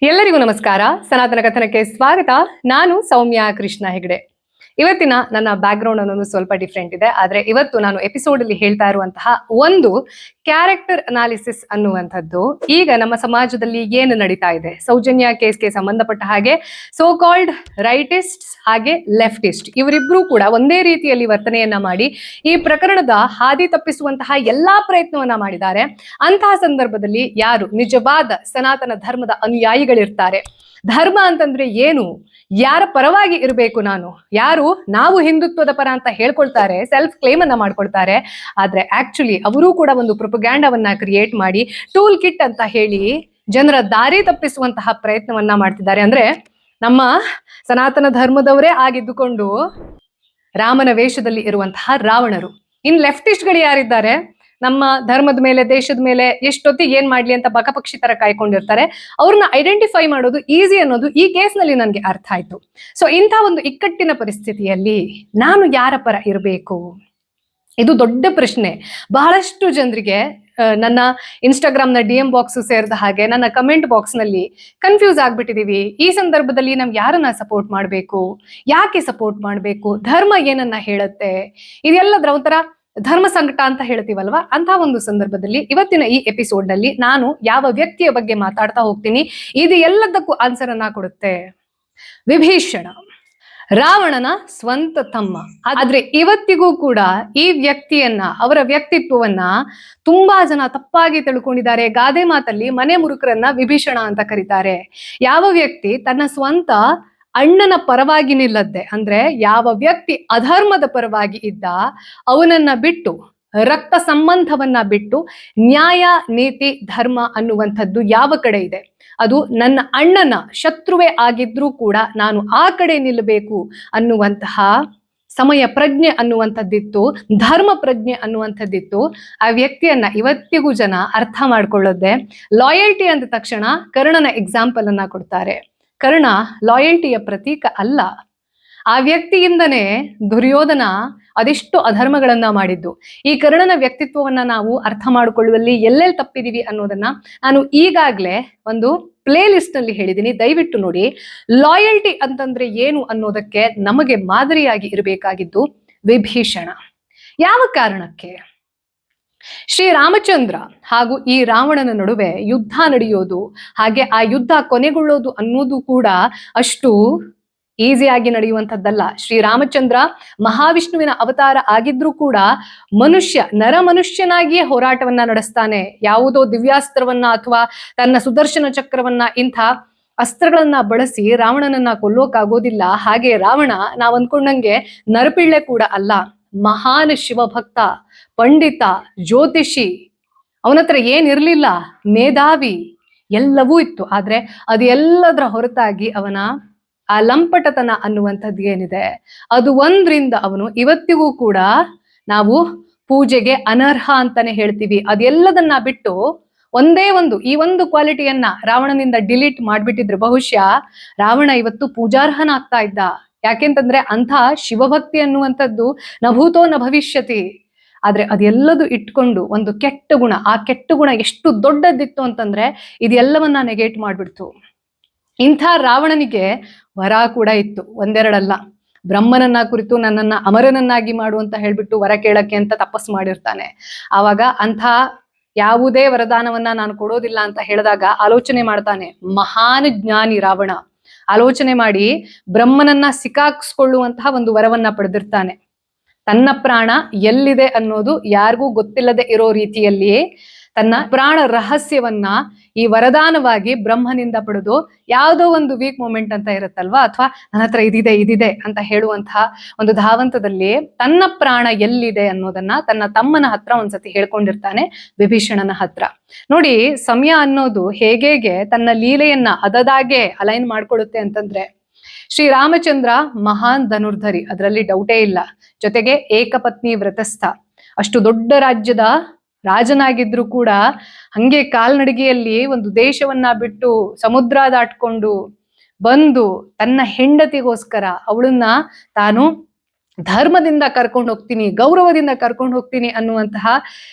ಎಲ್ಲರಿಗೂ ನಮಸ್ಕಾರ. ಸನಾತನ ಕಥನಕ್ಕೆ ಸ್ವಾಗತ. ನಾನು ಸೌಮ್ಯ ಕೃಷ್ಣ ಹೆಗಡೆ. ಇವತ್ತಿನ ನನ್ನ ಬ್ಯಾಕ್ ಗ್ರೌಂಡ್ ಅನ್ನೋದು ಸ್ವಲ್ಪ ಡಿಫ್ರೆಂಟ್ ಇದೆ. ಆದ್ರೆ ಇವತ್ತು ನಾನು ಎಪಿಸೋಡ್ ಅಲ್ಲಿ ಹೇಳ್ತಾ ಇರುವಂತಹ ಒಂದು ಕ್ಯಾರೆಕ್ಟರ್ ಅನಾಲಿಸಿಸ್ ಅನ್ನುವಂಥದ್ದು ಈಗ ನಮ್ಮ ಸಮಾಜದಲ್ಲಿ ಏನು ನಡೀತಾ ಇದೆ, ಸೌಜನ್ಯ ಕೇಸ್ಗೆ ಸಂಬಂಧಪಟ್ಟ ಹಾಗೆ ಸೋ ಕಾಲ್ಡ್ ರೈಟಿಸ್ಟ್ ಹಾಗೆ ಲೆಫ್ಟಿಸ್ಟ್ ಇವರಿಬ್ರು ಕೂಡ ಒಂದೇ ರೀತಿಯಲ್ಲಿ ವರ್ತನೆಯನ್ನ ಮಾಡಿ ಈ ಪ್ರಕರಣದ ಹಾದಿ ತಪ್ಪಿಸುವಂತಹ ಎಲ್ಲಾ ಪ್ರಯತ್ನವನ್ನ ಮಾಡಿದ್ದಾರೆ. ಅಂತಹ ಸಂದರ್ಭದಲ್ಲಿ ಯಾರು ನಿಜವಾದ ಸನಾತನ ಧರ್ಮದ ಅನುಯಾಯಿಗಳಿರ್ತಾರೆ, ಧರ್ಮ ಅಂತಂದ್ರೆ ಏನು, ಯಾರ ಪರವಾಗಿ ಇರಬೇಕು, ನಾವು ಹಿಂದುತ್ವದ ಪರ ಅಂತ ಹೇಳ್ಕೊಳ್ತಾರೆ, ಸೆಲ್ಫ್ ಕ್ಲೇಮ್ ಅನ್ನ ಮಾಡ್ಕೊಳ್ತಾರೆ. ಆದ್ರೆ ಆಕ್ಚುಲಿ ಅವರು ಕೂಡ ಒಂದು ಪ್ರೊಪಗ್ಯಾಂಡವನ್ನ ಕ್ರಿಯೇಟ್ ಮಾಡಿ ಟೂಲ್ ಕಿಟ್ ಅಂತ ಹೇಳಿ ಜನರ ದಾರಿ ತಪ್ಪಿಸುವಂತಹ ಪ್ರಯತ್ನವನ್ನ ಮಾಡ್ತಿದ್ದಾರೆ. ಅಂದ್ರೆ ನಮ್ಮ ಸನಾತನ ಧರ್ಮದವರೇ ಆಗಿದ್ದುಕೊಂಡು ರಾಮನ ವೇಷದಲ್ಲಿ ಇರುವಂತಹ ರಾವಣರು. ಇನ್ ಲೆಫ್ಟಿಸ್ಟ್ಗಳು ಯಾರಿದ್ದಾರೆ, ನಮ್ಮ ಧರ್ಮದ ಮೇಲೆ ದೇಶದ ಮೇಲೆ ಎಷ್ಟೊತ್ತಿಗೆ ಏನ್ ಮಾಡ್ಲಿ ಅಂತ ಬಕಪಕ್ಷಿ ತರ ಕಾಯ್ಕೊಂಡಿರ್ತಾರೆ. ಅವ್ರನ್ನ ಐಡೆಂಟಿಫೈ ಮಾಡೋದು ಈಸಿ ಅನ್ನೋದು ಈ ಕೇಸ್ನಲ್ಲಿ ನನ್ಗೆ ಅರ್ಥ ಆಯ್ತು. ಸೊ ಇಂಥ ಒಂದು ಇಕ್ಕಟ್ಟಿನ ಪರಿಸ್ಥಿತಿಯಲ್ಲಿ ನಾನು ಯಾರ ಪರ ಇರಬೇಕು, ಇದು ದೊಡ್ಡ ಪ್ರಶ್ನೆ. ಬಹಳಷ್ಟು ಜನರಿಗೆ ನನ್ನ ಇನ್ಸ್ಟಾಗ್ರಾಮ್ನ DM ಬಾಕ್ಸ್ ಸೇರಿದ ಹಾಗೆ ನನ್ನ ಕಮೆಂಟ್ ಬಾಕ್ಸ್ ನಲ್ಲಿ ಕನ್ಫ್ಯೂಸ್ ಆಗ್ಬಿಟ್ಟಿದೀವಿ. ಈ ಸಂದರ್ಭದಲ್ಲಿ ನಾವ್ ಯಾರನ್ನ ಸಪೋರ್ಟ್ ಮಾಡ್ಬೇಕು, ಯಾಕೆ ಸಪೋರ್ಟ್ ಮಾಡ್ಬೇಕು, ಧರ್ಮ ಏನನ್ನ ಹೇಳುತ್ತೆ, ಇದೆಲ್ಲದ್ರ ಒಂಥರ ಧರ್ಮ ಸಂಕಟ ಅಂತ ಹೇಳ್ತೀವಲ್ವಾ, ಅಂತ ಒಂದು ಸಂದರ್ಭದಲ್ಲಿ ಇವತ್ತಿನ ಈ ಎಪಿಸೋಡ್ ನಲ್ಲಿ ನಾನು ಯಾವ ವ್ಯಕ್ತಿಯ ಬಗ್ಗೆ ಮಾತಾಡ್ತಾ ಹೋಗ್ತೀನಿ, ಇದು ಎಲ್ಲದಕ್ಕೂ ಆನ್ಸರ್ ಅನ್ನ ಕೊಡುತ್ತೆ. ವಿಭೀಷಣ, ರಾವಣನ ಸ್ವಂತ ತಮ್ಮ. ಆದ್ರೆ ಇವತ್ತಿಗೂ ಕೂಡ ಈ ವ್ಯಕ್ತಿಯನ್ನ, ಅವರ ವ್ಯಕ್ತಿತ್ವವನ್ನ ತುಂಬಾ ಜನ ತಪ್ಪಾಗಿ ತಿಳ್ಕೊಂಡಿದ್ದಾರೆ. ಗಾದೆ ಮಾತಲ್ಲಿ ಮನೆ ಮುರುಕರನ್ನ ವಿಭೀಷಣ ಅಂತ ಕರೀತಾರೆ. ಯಾವ ವ್ಯಕ್ತಿ ತನ್ನ ಸ್ವಂತ ಅಣ್ಣನ ಪರವಾಗಿ ನಿಲ್ಲದ್ದೆ, ಅಂದ್ರೆ ಯಾವ ವ್ಯಕ್ತಿ ಅಧರ್ಮದ ಪರವಾಗಿ ಇದ್ದ ಅವನನ್ನ ಬಿಟ್ಟು, ರಕ್ತ ಸಂಬಂಧವನ್ನ ಬಿಟ್ಟು ನ್ಯಾಯ ನೀತಿ ಧರ್ಮ ಅನ್ನುವಂಥದ್ದು ಯಾವ ಕಡೆ ಇದೆ, ಅದು ನನ್ನ ಅಣ್ಣನ ಶತ್ರುವೇ ಆಗಿದ್ರೂ ಕೂಡ ನಾನು ಆ ಕಡೆ ನಿಲ್ಲಬೇಕು ಅನ್ನುವಂತಹ ಸಮಯ ಪ್ರಜ್ಞೆ ಅನ್ನುವಂಥದ್ದಿತ್ತು, ಧರ್ಮ ಪ್ರಜ್ಞೆ ಅನ್ನುವಂಥದ್ದಿತ್ತು. ಆ ವ್ಯಕ್ತಿಯನ್ನ ಇವತ್ತಿಗೂ ಜನ ಅರ್ಥ ಮಾಡ್ಕೊಳ್ಳೋದೆ. ಲಾಯಲ್ಟಿ ಅಂದ ತಕ್ಷಣ ಕರ್ಣನ ಎಕ್ಸಾಂಪಲ್ ಅನ್ನ ಕೊಡ್ತಾರೆ. ಕರ್ಣ ಲಾಯಲ್ಟಿಯ ಪ್ರತೀಕ ಅಲ್ಲ. ಆ ವ್ಯಕ್ತಿಯಿಂದನೇ ದುರ್ಯೋಧನ ಅದೆಷ್ಟು ಅಧರ್ಮಗಳನ್ನ ಮಾಡಿದ್ದು. ಈ ಕರ್ಣನ ವ್ಯಕ್ತಿತ್ವವನ್ನ ನಾವು ಅರ್ಥ ಮಾಡಿಕೊಳ್ಳುವಲ್ಲಿ ಎಲ್ಲೆಲ್ಲಿ ತಪ್ಪಿದೀವಿ ಅನ್ನೋದನ್ನ ನಾನು ಈಗಾಗ್ಲೇ ಒಂದು ಪ್ಲೇ ಲಿಸ್ಟ್ ನಲ್ಲಿ ಹೇಳಿದ್ದೀನಿ, ದಯವಿಟ್ಟು ನೋಡಿ. ಲಾಯಲ್ಟಿ ಅಂತಂದ್ರೆ ಏನು ಅನ್ನೋದಕ್ಕೆ ನಮಗೆ ಮಾದರಿಯಾಗಿ ಇರಬೇಕಾಗಿದ್ದು ವಿಭೀಷಣ. ಯಾವ ಕಾರಣಕ್ಕೆ ಶ್ರೀರಾಮಚಂದ್ರ ಹಾಗೂ ಈ ರಾವಣನ ನಡುವೆ ಯುದ್ಧ ನಡೆಯೋದು, ಹಾಗೆ ಆ ಯುದ್ಧ ಕೊನೆಗೊಳ್ಳೋದು ಅನ್ನೋದು ಕೂಡ ಅಷ್ಟು ಈಸಿಯಾಗಿ ನಡೆಯುವಂಥದ್ದಲ್ಲ. ಶ್ರೀರಾಮಚಂದ್ರ ಮಹಾವಿಷ್ಣುವಿನ ಅವತಾರ ಆಗಿದ್ರೂ ಕೂಡ ನರ ಮನುಷ್ಯನಾಗಿಯೇ ಹೋರಾಟವನ್ನ ನಡೆಸ್ತಾನೆ. ಯಾವುದೋ ದಿವ್ಯಾಸ್ತ್ರವನ್ನ ಅಥವಾ ತನ್ನ ಸುದರ್ಶನ ಚಕ್ರವನ್ನ ಇಂಥ ಅಸ್ತ್ರಗಳನ್ನ ಬಳಸಿ ರಾವಣನನ್ನ ಕೊಲ್ಲೋಕಾಗೋದಿಲ್ಲ. ಹಾಗೆ ರಾವಣ ನಾವ್ ಅಂದ್ಕೊಂಡಂಗೆ ನರಪಿಳ್ಳೆ ಕೂಡ ಅಲ್ಲ, ಮಹಾನ್ ಶಿವಭಕ್ತ, ಪಂಡಿತ, ಜ್ಯೋತಿಷಿ. ಅವನತ್ರ ಏನಿರ್ಲಿಲ್ಲ, ಮೇಧಾವಿ, ಎಲ್ಲವೂ ಇತ್ತು. ಆದ್ರೆ ಅದೆಲ್ಲದರ ಹೊರತಾಗಿ ಅವನ ಆ ಲಂಪಟತನ ಅನ್ನುವಂಥದ್ದು ಏನಿದೆ, ಅದು ಒಂದ್ರಿಂದ ಅವನು ಇವತ್ತಿಗೂ ಕೂಡ ನಾವು ಪೂಜೆಗೆ ಅನರ್ಹ ಅಂತಾನೆ ಹೇಳ್ತೀವಿ. ಅದೆಲ್ಲದನ್ನ ಬಿಟ್ಟು ಈ ಒಂದು ಕ್ವಾಲಿಟಿಯನ್ನ ರಾವಣನಿಂದ ಡಿಲೀಟ್ ಮಾಡ್ಬಿಟ್ಟಿದ್ರು ಬಹುಶಃ ರಾವಣ ಇವತ್ತು ಪೂಜಾರ್ಹನಾಗ್ತಾ ಇದ್ದ. ಯಾಕೆಂತಂದ್ರೆ ಅಂಥ ಶಿವಭಕ್ತಿ ಅನ್ನುವಂಥದ್ದು ನಭೂತೋ ನ ಭವಿಷ್ಯತಿ. ಆದ್ರೆ ಅದೆಲ್ಲದು ಇಟ್ಕೊಂಡು ಒಂದು ಕೆಟ್ಟ ಗುಣ, ಆ ಕೆಟ್ಟ ಗುಣ ಎಷ್ಟು ದೊಡ್ಡದಿತ್ತು ಅಂತಂದ್ರೆ ಇದೆಲ್ಲವನ್ನ ನೆಗೆಟ್ ಮಾಡ್ಬಿಡ್ತು. ಇಂಥ ರಾವಣನಿಗೆ ವರ ಕೂಡ ಇತ್ತು, ಒಂದೆರಡಲ್ಲ. ಬ್ರಹ್ಮನನ್ನ ಕುರಿತು ನನ್ನನ್ನ ಅಮರನನ್ನಾಗಿ ಮಾಡು ಅಂತ ಹೇಳ್ಬಿಟ್ಟು ವರ ಕೇಳಕ್ಕೆ ಅಂತ ತಪಸ್ಸು ಮಾಡಿರ್ತಾನೆ. ಆವಾಗ ಅಂಥ ಯಾವುದೇ ವರದಾನವನ್ನ ನಾನು ಕೊಡೋದಿಲ್ಲ ಅಂತ ಹೇಳಿದಾಗ ಆಲೋಚನೆ ಮಾಡ್ತಾನೆ. ಮಹಾನ್ ಜ್ಞಾನಿ ರಾವಣ ಆಲೋಚನೆ ಮಾಡಿ ಬ್ರಹ್ಮನನ್ನ ಸಿಕ್ಕಾಕ್ಸ್ಕೊಳ್ಳುವಂತಹ ಒಂದು ವರವನ್ನ ಪಡೆದಿರ್ತಾನೆ. ತನ್ನ ಪ್ರಾಣ ಎಲ್ಲಿದೆ ಅನ್ನೋದು ಯಾರಿಗೂ ಗೊತ್ತಿಲ್ಲದೆ ಇರೋ ರೀತಿಯಲ್ಲಿಯೇ ತನ್ನ ಪ್ರಾಣ ರಹಸ್ಯವನ್ನ ಈ ವರದಾನವಾಗಿ ಬ್ರಹ್ಮನಿಂದ ಪಡೆದು, ಯಾವುದೋ ಒಂದು ವೀಕ್ ಮೂಮೆಂಟ್ ಅಂತ ಇರುತ್ತಲ್ವಾ, ಅಥವಾ ನನ್ನ ಹತ್ರ ಇದಿದೆ ಅಂತ ಹೇಳುವಂತಹ ಒಂದು ಧಾವಂತದಲ್ಲಿ ತನ್ನ ಪ್ರಾಣ ಎಲ್ಲಿದೆ ಅನ್ನೋದನ್ನ ತನ್ನ ತಮ್ಮನ ಹತ್ರ ಒಂದ್ಸತಿ ಹೇಳ್ಕೊಂಡಿರ್ತಾನೆ, ವಿಭೀಷಣನ ಹತ್ರ. ನೋಡಿ, ಸಮಯ ಅನ್ನೋದು ಹೇಗೆ ತನ್ನ ಲೀಲೆಯನ್ನ ಅದದಾಗೆ ಅಲೈನ್ ಮಾಡ್ಕೊಳ್ಳುತ್ತೆ ಅಂತಂದ್ರೆ, ಶ್ರೀರಾಮಚಂದ್ರ ಮಹಾನ್ ಧನುರ್ಧರಿ, ಅದರಲ್ಲಿ ಡೌಟೇ ಇಲ್ಲ. ಜೊತೆಗೆ ಏಕಪತ್ನಿ ವ್ರತಸ್ಥ, ಅಷ್ಟು ದೊಡ್ಡ ರಾಜ್ಯದ ರಾಜನಾಗಿದ್ರು ಕೂಡ ಹಂಗೆ ಕಾಲ್ನಡಿಗೆಯಲ್ಲಿ ಒಂದು ದೇಶವನ್ನ ಬಿಟ್ಟು ಸಮುದ್ರ ದಾಟ್ಕೊಂಡು ಬಂದು ತನ್ನ ಹೆಂಡತಿಗೋಸ್ಕರ ಅವಳನ್ನ ತಾನು ಧರ್ಮದಿಂದ ಕರ್ಕೊಂಡು ಹೋಗ್ತೀನಿ, ಗೌರವದಿಂದ ಕರ್ಕೊಂಡು ಹೋಗ್ತೀನಿ ಅನ್ನುವಂತಹ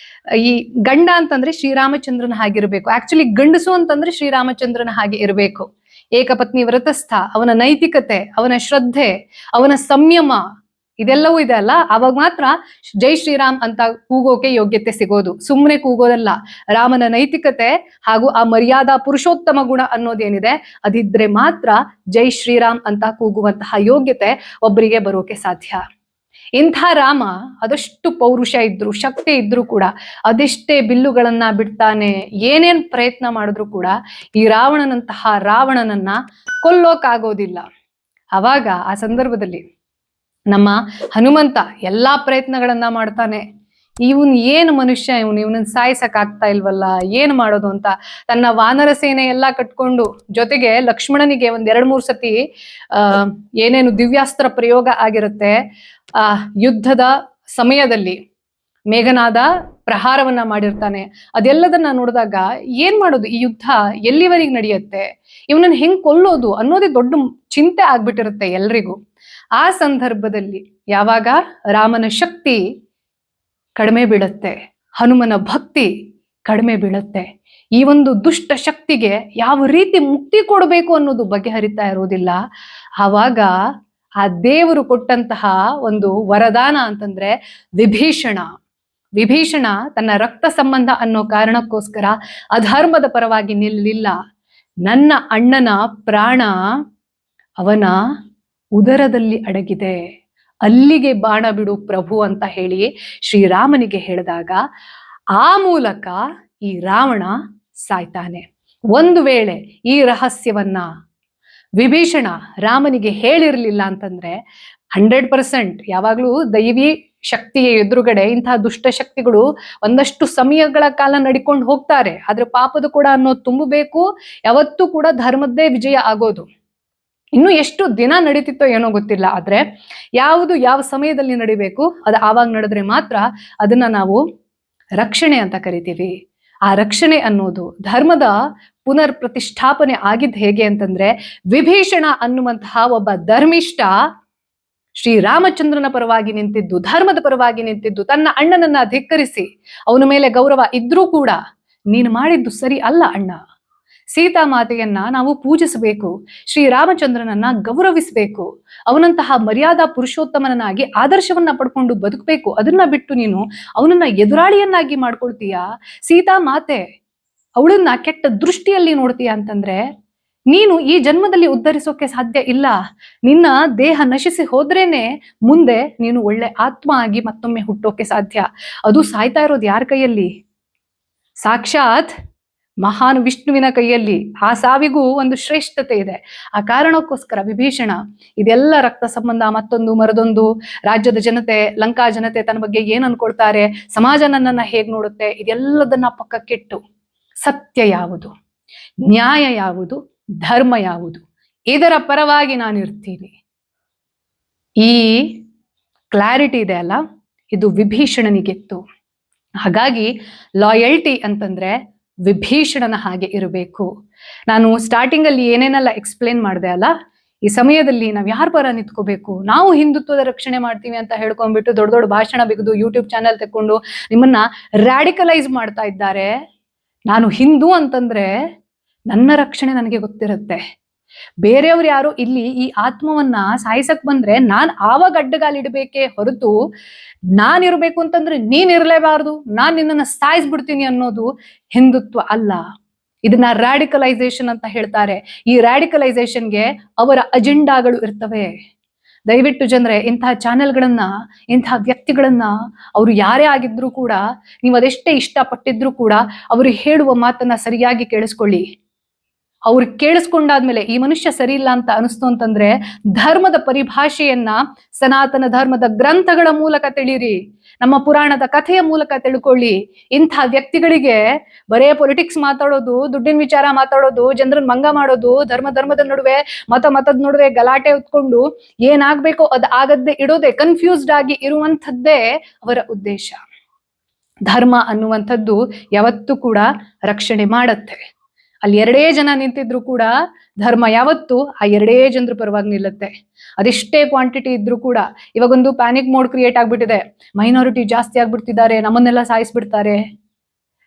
ಈ ಗಂಡ ಅಂತಂದ್ರೆ ಶ್ರೀರಾಮಚಂದ್ರನ ಹಾಗಿರ್ಬೇಕು. ಆಕ್ಚುಲಿ ಗಂಡಸು ಅಂತಂದ್ರೆ ಶ್ರೀರಾಮಚಂದ್ರನ ಹಾಗೆ ಇರಬೇಕು. ಏಕಪತ್ನಿ ವ್ರತಸ್ಥ, ಅವನ ನೈತಿಕತೆ, ಅವನ ಶ್ರದ್ಧೆ, ಅವನ ಸಂಯಮ ಇದೆಲ್ಲವೂ ಇದೆ ಅಲ್ಲ, ಅವಾಗ ಮಾತ್ರ ಜೈ ಶ್ರೀರಾಮ್ ಅಂತ ಕೂಗೋಕೆ ಯೋಗ್ಯತೆ ಸಿಗೋದು. ಸುಮ್ಮನೆ ಕೂಗೋದಲ್ಲ. ರಾಮನ ನೈತಿಕತೆ ಹಾಗೂ ಆ ಮರ್ಯಾದಾ ಪುರುಷೋತ್ತಮ ಗುಣ ಅನ್ನೋದೇನಿದೆ ಅದಿದ್ರೆ ಮಾತ್ರ ಜೈ ಶ್ರೀರಾಮ್ ಅಂತ ಕೂಗುವಂತಹ ಯೋಗ್ಯತೆ ಒಬ್ಬರಿಗೆ ಬರೋಕೆ ಸಾಧ್ಯ. ಇಂಥ ರಾಮ ಅದಷ್ಟು ಪೌರುಷ ಇದ್ರು, ಶಕ್ತಿ ಇದ್ರು ಕೂಡ, ಅದೆಷ್ಟೇ ಬಿಲ್ಲುಗಳನ್ನ ಬಿಡ್ತಾನೆ, ಏನೇನ್ ಪ್ರಯತ್ನ ಮಾಡಿದ್ರು ಕೂಡ ಈ ರಾವಣನನ್ನ ಕೊಲ್ಲೋಕಾಗೋದಿಲ್ಲ. ಅವಾಗ ಆ ಸಂದರ್ಭದಲ್ಲಿ ನಮ್ಮ ಹನುಮಂತ ಎಲ್ಲಾ ಪ್ರಯತ್ನಗಳನ್ನ ಮಾಡ್ತಾನೆ. ಇವನ್ ಏನು ಮನುಷ್ಯ, ಇವನನ್ನ ಸಾಯಿಸಕ್ ಆಗ್ತಾ ಇಲ್ವಲ್ಲ, ಏನ್ ಮಾಡೋದು ಅಂತ ತನ್ನ ವಾನರ ಸೇನೆ ಎಲ್ಲಾ ಕಟ್ಕೊಂಡು, ಜೊತೆಗೆ ಲಕ್ಷ್ಮಣನಿಗೆ ಒಂದ್ 2-3 ಸತಿ ಏನೇನು ದಿವ್ಯಾಸ್ತ್ರ ಪ್ರಯೋಗ ಆಗಿರುತ್ತೆ, ಯುದ್ಧದ ಸಮಯದಲ್ಲಿ ಮೇಘನಾದ ಪ್ರಹಾರವನ್ನ ಮಾಡಿರ್ತಾನೆ. ಅದೆಲ್ಲದನ್ನ ನೋಡಿದಾಗ ಏನ್ ಮಾಡೋದು, ಈ ಯುದ್ಧ ಎಲ್ಲಿವರೆಗೆ ನಡೆಯುತ್ತೆ, ಇವನನ್ನ ಹೆಂಗ್ ಕೊಲ್ಲೋದು ಅನ್ನೋದೇ ದೊಡ್ಡ ಚಿಂತೆ ಆಗ್ಬಿಟ್ಟಿರುತ್ತೆ ಎಲ್ರಿಗೂ. ಆ ಸಂದರ್ಭದಲ್ಲಿ ಯಾವಾಗ ರಾಮನ ಶಕ್ತಿ ಕಡಿಮೆ ಬೀಳುತ್ತೆ, ಹನುಮನ ಭಕ್ತಿ ಕಡಿಮೆ ಬೀಳುತ್ತೆ, ಈ ಒಂದು ದುಷ್ಟ ಶಕ್ತಿಗೆ ಯಾವ ರೀತಿ ಮುಕ್ತಿ ಕೊಡಬೇಕು ಅನ್ನೋದು ಬಗೆಹರಿತಾ ಇರೋದಿಲ್ಲ. ಆವಾಗ ಆ ದೇವರು ಕೊಟ್ಟಂತಹ ಒಂದು ವರದಾನ ಅಂತಂದ್ರೆ ವಿಭೀಷಣ ತನ್ನ ರಕ್ತ ಸಂಬಂಧ ಅನ್ನೋ ಕಾರಣಕ್ಕೋಸ್ಕರ ಅಧರ್ಮದ ಪರವಾಗಿ ನಿಲ್ಲಲಿಲ್ಲ. ನನ್ನ ಅಣ್ಣನ ಪ್ರಾಣ ಅವನ ಉದರದಲ್ಲಿ ಅಡಗಿದೆ, ಅಲ್ಲಿಗೆ ಬಾಣ ಬಿಡು ಪ್ರಭು ಅಂತ ಹೇಳಿ ಶ್ರೀರಾಮನಿಗೆ ಹೇಳಿದಾಗ ಆ ಮೂಲಕ ಈ ರಾವಣ ಸಾಯ್ತಾನೆ. ಒಂದು ವೇಳೆ ಈ ರಹಸ್ಯವನ್ನ ವಿಭೀಷಣ ರಾಮನಿಗೆ ಹೇಳಿರ್ಲಿಲ್ಲ ಅಂತಂದ್ರೆ 100% ಯಾವಾಗ್ಲೂ ದೈವಿ ಶಕ್ತಿಯ ಎದುರುಗಡೆ ಇಂತಹ ದುಷ್ಟ ಶಕ್ತಿಗಳು ಒಂದಷ್ಟು ಸಮಯಗಳ ಕಾಲ ನಡಿಕೊಂಡು ಹೋಗ್ತಾರೆ. ಆದ್ರೆ ಪಾಪದ ಕೂಡ ಅನ್ನೋದು ತುಂಬಬೇಕು. ಯಾವತ್ತೂ ಕೂಡ ಧರ್ಮದ್ದೇ ವಿಜಯ ಆಗೋದು. ಇನ್ನು ಎಷ್ಟು ದಿನ ನಡೀತಿತ್ತೋ ಏನೋ ಗೊತ್ತಿಲ್ಲ. ಆದ್ರೆ ಯಾವುದು ಯಾವ ಸಮಯದಲ್ಲಿ ನಡಿಬೇಕು ಅದು ಆವಾಗ ನಡೆದ್ರೆ ಮಾತ್ರ ಅದನ್ನ ನಾವು ರಕ್ಷಣೆ ಅಂತ ಕರಿತೀವಿ. ಆ ರಕ್ಷಣೆ ಅನ್ನೋದು ಧರ್ಮದ ಪುನರ್ ಪ್ರತಿಷ್ಠಾಪನೆ ಆಗಿದ್ದು ಹೇಗೆ ಅಂತಂದ್ರೆ, ವಿಭೀಷಣ ಅನ್ನುವಂತಹ ಒಬ್ಬ ಧರ್ಮಿಷ್ಠ ಶ್ರೀರಾಮಚಂದ್ರನ ಪರವಾಗಿ ನಿಂತಿದ್ದು, ಧರ್ಮದ ಪರವಾಗಿ ನಿಂತಿದ್ದು, ತನ್ನ ಅಣ್ಣನನ್ನ ಧಿಕ್ಕರಿಸಿ ಅವನ ಮೇಲೆ ಗೌರವ ಇದ್ರೂ ಕೂಡ ನೀನು ಮಾಡಿದ್ದು ಸರಿ ಅಲ್ಲ ಅಣ್ಣ, ಸೀತಾ ಮಾತೆಯನ್ನ ನಾವು ಪೂಜಿಸಬೇಕು, ಶ್ರೀರಾಮಚಂದ್ರನನ್ನ ಗೌರವಿಸಬೇಕು, ಅವನಂತಹ ಮರ್ಯಾದಾ ಪುರುಷೋತ್ತಮನಾಗಿ ಆದರ್ಶವನ್ನ ಪಡ್ಕೊಂಡು ಬದುಕಬೇಕು. ಅದನ್ನ ಬಿಟ್ಟು ನೀನು ಅವನನ್ನ ಎದುರಾಳಿಯನ್ನಾಗಿ ಮಾಡ್ಕೊಳ್ತೀಯ, ಸೀತಾ ಮಾತೆ ಅವಳನ್ನ ಕೆಟ್ಟ ದೃಷ್ಟಿಯಲ್ಲಿ ನೋಡ್ತೀಯ ಅಂತಂದ್ರೆ ನೀನು ಈ ಜನ್ಮದಲ್ಲಿ ಉದ್ಧರಿಸೋಕೆ ಸಾಧ್ಯ ಇಲ್ಲ. ನಿನ್ನ ದೇಹ ನಶಿಸಿ ಹೋದ್ರೇನೆ ಮುಂದೆ ನೀನು ಒಳ್ಳೆ ಆತ್ಮ ಆಗಿ ಮತ್ತೊಮ್ಮೆ ಹುಟ್ಟೋಕೆ ಸಾಧ್ಯ. ಅದು ಸಾಯ್ತಾ ಇರೋದು ಯಾರ ಕೈಯಲ್ಲಿ? ಸಾಕ್ಷಾತ್ ಮಹಾನ್ ವಿಷ್ಣುವಿನ ಕೈಯಲ್ಲಿ. ಆ ಸಾವಿಗೂ ಒಂದು ಶ್ರೇಷ್ಠತೆ ಇದೆ. ಆ ಕಾರಣಕ್ಕೋಸ್ಕರ ವಿಭೀಷಣ ಇದೆಲ್ಲ ರಕ್ತ ಸಂಬಂಧ, ಮತ್ತೊಂದು ಮರದೊಂದು, ರಾಜ್ಯದ ಜನತೆ, ಲಂಕಾ ಜನತೆ ತನ್ನ ಬಗ್ಗೆ ಏನ್ ಅನ್ಕೊಳ್ತಾರೆ, ಸಮಾಜ ನನ್ನನ್ನ ಹೇಗ್ ನೋಡುತ್ತೆ, ಇದೆಲ್ಲದನ್ನ ಪಕ್ಕಕ್ಕಿಟ್ಟು ಸತ್ಯ ಯಾವುದು, ನ್ಯಾಯ ಯಾವುದು, ಧರ್ಮ ಯಾವುದು, ಇದರ ಪರವಾಗಿ ನಾನು ಇರ್ತೀನಿ. ಈ ಕ್ಲಾರಿಟಿ ಇದೆ ಅಲ್ಲ, ಇದು ವಿಭೀಷಣನಿಗಿತ್ತು. ಹಾಗಾಗಿ ಲಾಯಲ್ಟಿ ಅಂತಂದ್ರೆ ವಿಭೀಷಣನ ಹಾಗೆ ಇರಬೇಕು. ನಾನು ಸ್ಟಾರ್ಟಿಂಗ್ ಅಲ್ಲಿ ಏನೇನೆಲ್ಲ ಎಕ್ಸ್ಪ್ಲೇನ್ ಮಾಡಿದೆ ಅಲ್ಲ, ಈ ಸಮಯದಲ್ಲಿ ನಾವ್ ಯಾರ ಪರ ನಿಂತ್ಕೋಬೇಕು, ನಾವು ಹಿಂದುತ್ವದ ರಕ್ಷಣೆ ಮಾಡ್ತೀವಿ ಅಂತ ಹೇಳ್ಕೊಂಡ್ಬಿಟ್ಟು ದೊಡ್ಡ ದೊಡ್ಡ ಭಾಷಣ ಬಿಗಿದು ಯೂಟ್ಯೂಬ್ ಚಾನೆಲ್ ತೆಕ್ಕೊಂಡು ನಿಮ್ಮನ್ನ ರ್ಯಾಡಿಕಲೈಸ್ ಮಾಡ್ತಾ ಇದ್ದಾರೆ. ನಾನು ಹಿಂದೂ ಅಂತಂದ್ರೆ ನನ್ನ ರಕ್ಷಣೆ ನನಗೆ ಗೊತ್ತಿರುತ್ತೆ. ಬೇರೆಯವ್ರು ಯಾರು ಇಲ್ಲಿ ಈ ಆತ್ಮವನ್ನ ಸಾಯಿಸಕ್ ಬಂದ್ರೆ ನಾನ್ ಆವಾಗ ಅಡ್ಡಗಾಲಿಡ್ಬೇಕೇ ಹೊರತು ನಾನಿರ್ಬೇಕು ಅಂತಂದ್ರೆ ನೀನ್ ಇರ್ಲೇಬಾರ್ದು, ನಾನ್ ನಿನ್ನನ್ನ ಸಾಯಿಸ್ಬಿಡ್ತೀನಿ ಅನ್ನೋದು ಹಿಂದುತ್ವ ಅಲ್ಲ. ಇದನ್ನ ರ್ಯಾಡಿಕಲೈಸೇಷನ್ ಅಂತ ಹೇಳ್ತಾರೆ. ಈ ರ್ಯಾಡಿಕಲೈಸೇಷನ್ಗೆ ಅವರ ಅಜೆಂಡಾಗಳು ಇರ್ತವೆ. ದಯವಿಟ್ಟು ಜನರೇ, ಇಂತಹ ಚಾನೆಲ್ಗಳನ್ನ, ಇಂತಹ ವ್ಯಕ್ತಿಗಳನ್ನ, ಅವರು ಯಾರೇ ಆಗಿದ್ರು ಕೂಡ, ನೀವು ಅದೆಷ್ಟೇ ಇಷ್ಟಪಟ್ಟಿದ್ರು ಕೂಡ ಅವರು ಹೇಳುವ ಮಾತನ್ನ ಸರಿಯಾಗಿ ಕೇಳಿಸ್ಕೊಳ್ಳಿ. ಅವ್ರು ಕೇಳಿಸ್ಕೊಂಡಾದ್ಮೇಲೆ ಈ ಮನುಷ್ಯ ಸರಿ ಇಲ್ಲ ಅಂತ ಅನಿಸ್ತು ಅಂತಂದ್ರೆ ಧರ್ಮದ ಪರಿಭಾಷೆಯನ್ನ ಸನಾತನ ಧರ್ಮದ ಗ್ರಂಥಗಳ ಮೂಲಕ ತಿಳಿಯಿರಿ, ನಮ್ಮ ಪುರಾಣದ ಕಥೆಯ ಮೂಲಕ ತಿಳ್ಕೊಳ್ಳಿ. ಇಂಥ ವ್ಯಕ್ತಿಗಳಿಗೆ ಬರೇ ಪೊಲಿಟಿಕ್ಸ್ ಮಾತಾಡೋದು, ದುಡ್ಡಿನ ವಿಚಾರ ಮಾತಾಡೋದು, ಜನರನ್ನ ಮಂಗ ಮಾಡೋದು, ಧರ್ಮದ ನಡುವೆ ಮತದ ನಡುವೆ ಗಲಾಟೆ ಹೊತ್ಕೊಂಡು ಏನಾಗ್ಬೇಕೋ ಅದು ಆಗದ್ದೇ ಇಡೋದೆ, ಕನ್ಫ್ಯೂಸ್ಡ್ ಆಗಿ ಇರುವಂಥದ್ದೇ ಅವರ ಉದ್ದೇಶ. ಧರ್ಮ ಅನ್ನುವಂಥದ್ದು ಯಾವತ್ತೂ ಕೂಡ ರಕ್ಷಣೆ ಮಾಡತ್ತೆ. ಅಲ್ಲಿ 2 ಜನ ನಿಂತಿದ್ರು ಕೂಡ ಧರ್ಮ ಯಾವತ್ತು ಆ 2 ಜನರ ಪರವಾಗಿ ನಿಲ್ಲುತ್ತೆ. ಅದೆಷ್ಟೇ ಕ್ವಾಂಟಿಟಿ ಇದ್ರೂ ಕೂಡ. ಇವಾಗೊಂದು ಪ್ಯಾನಿಕ್ ಮೋಡ್ ಕ್ರಿಯೇಟ್ ಆಗ್ಬಿಟ್ಟಿದೆ. ಮೈನಾರಿಟಿ ಜಾಸ್ತಿ ಆಗ್ಬಿಡ್ತಿದ್ದಾರೆ, ನಮ್ಮನ್ನೆಲ್ಲ ಸಾಯಿಸ್ಬಿಡ್ತಾರೆ.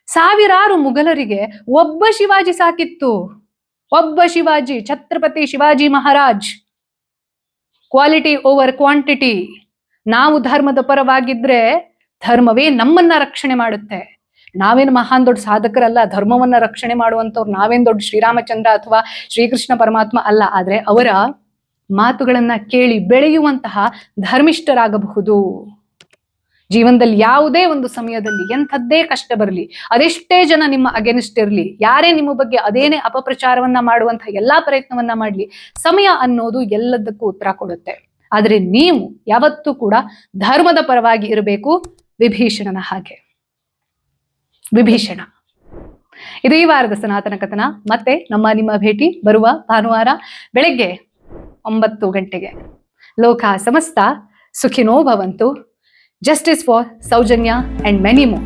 ಸಾವಿರಾರು ಮುಘಲರಿಗೆ ಒಬ್ಬ ಶಿವಾಜಿ ಸಾಕಿತ್ತು. ಒಬ್ಬ Shivaji, Chhatrapati Shivaji Maharaj. Quality over quantity. ನಾವು ಧರ್ಮದ ಪರವಾಗಿದ್ರೆ ಧರ್ಮವೇ ನಮ್ಮನ್ನ ರಕ್ಷಣೆ ಮಾಡುತ್ತೆ. ನಾವೇನು ಮಹಾನ್ ದೊಡ್ಡ ಸಾಧಕರಲ್ಲ, ಧರ್ಮವನ್ನ ರಕ್ಷಣೆ ಮಾಡುವಂತವ್ರು ನಾವೇನ್ ದೊಡ್ಡ ಶ್ರೀರಾಮಚಂದ್ರ ಅಥವಾ ಶ್ರೀಕೃಷ್ಣ ಪರಮಾತ್ಮ ಅಲ್ಲ. ಆದ್ರೆ ಅವರ ಮಾತುಗಳನ್ನ ಕೇಳಿ ಬೆಳೆಯುವಂತಹ ಧರ್ಮಿಷ್ಠರಾಗಬಹುದು. ಜೀವನದಲ್ಲಿ ಯಾವುದೇ ಒಂದು ಸಮಯದಲ್ಲಿ ಎಂಥದ್ದೇ ಕಷ್ಟ ಬರಲಿ, ಅದೆಷ್ಟೇ ಜನ ನಿಮ್ಮ ಅಗೇನಿಸ್ಟ್ ಇರಲಿ, ಯಾರೇ ನಿಮ್ಮ ಬಗ್ಗೆ ಅದೇನೇ ಅಪಪ್ರಚಾರವನ್ನ ಮಾಡುವಂತಹ ಎಲ್ಲಾ ಪ್ರಯತ್ನವನ್ನ ಮಾಡ್ಲಿ, ಸಮಯ ಅನ್ನೋದು ಎಲ್ಲದಕ್ಕೂ ಉತ್ತರ ಕೊಡುತ್ತೆ. ಆದ್ರೆ ನೀವು ಯಾವತ್ತೂ ಕೂಡ ಧರ್ಮದ ಪರವಾಗಿ ಇರಬೇಕು, ವಿಭೀಷಣನ ಹಾಗೆ. ವಿಭೀಷಣ. ಇದು ಈ ವಾರದ ಸನಾತನ ಕಥನ. ಮತ್ತೆ ನಿಮ್ಮ ಭೇಟಿ ಬರುವ ಭಾನುವಾರ ಬೆಳಗ್ಗೆ 9 ಗಂಟೆಗೆ. ಲೋಕ ಸಮಸ್ತ ಸುಖಿನೋ ಭವಂತು. Justice for Saujanya and many more.